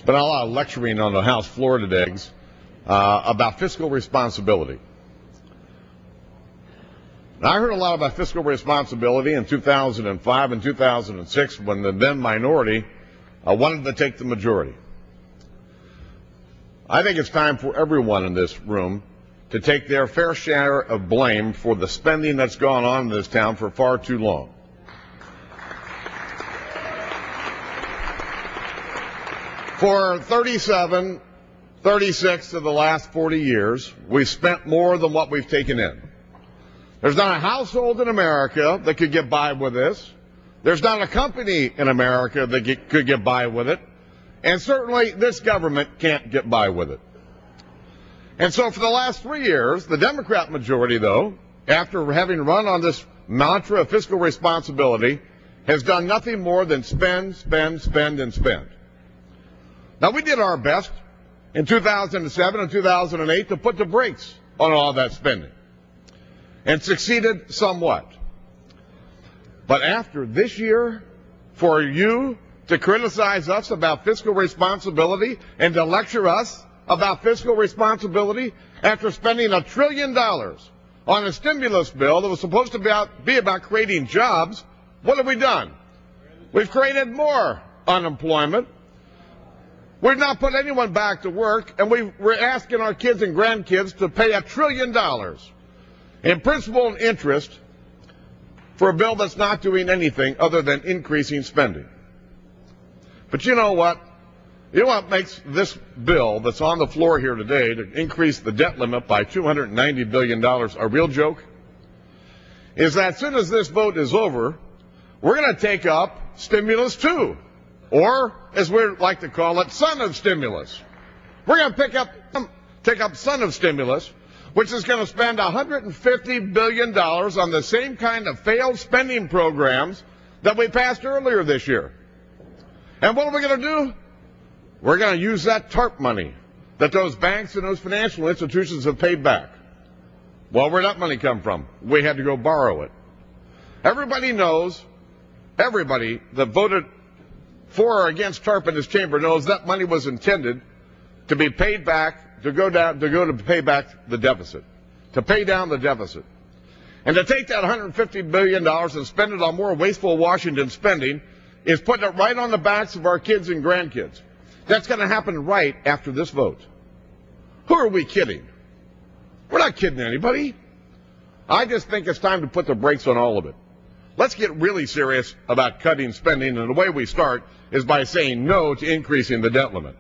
Spent a lot of lecturing on the House floor today about fiscal responsibility. Now, I heard a lot about fiscal responsibility in 2005 and 2006 when the then minority wanted to take the majority. I think it's time for everyone in this room to take their fair share of blame for the spending that's gone on in this town for far too long. For 37, 36 of the last 40 years, we've spent more than what we've taken in. There's not a household in America that could get by with this. There's not a company in America that could get by with it. And certainly this government can't get by with it. And so for the last 3 years, the Democrat majority, though, after having run on this mantra of fiscal responsibility, has done nothing more than spend, spend, spend, and spend. Now, we did our best in 2007 and 2008 to put the brakes on all that spending, and succeeded somewhat. But after this year, for you to criticize us about fiscal responsibility and to lecture us about fiscal responsibility after spending $1 trillion on a stimulus bill that was supposed to be about creating jobs, what have we done? We've created more unemployment. We've not put anyone back to work, and we're asking our kids and grandkids to pay $1 trillion in principal and interest for a bill that's not doing anything other than increasing spending. But you know what? You know what makes this bill that's on the floor here today to increase the debt limit by $290 billion a real joke? Is that as soon as this vote is over, we're going to take up stimulus 2. Or, as we like to call it, son of stimulus. We're going to take up son of stimulus, which is going to spend $150 billion on the same kind of failed spending programs that we passed earlier this year. And what are we going to do? We're going to use that TARP money that those banks and those financial institutions have paid back. Well, where'd that money come from? We had to go borrow it. Everybody knows, everybody that voted for or against TARP in this chamber knows that money was intended to be paid back, to pay back the deficit, to pay down the deficit. And to take that $150 billion and spend it on more wasteful Washington spending is putting it right on the backs of our kids and grandkids. That's going to happen right after this vote. Who are we kidding? We're not kidding anybody. I just think it's time to put the brakes on all of it. Let's get really serious about cutting spending, and the way we start is by saying no to increasing the debt limit.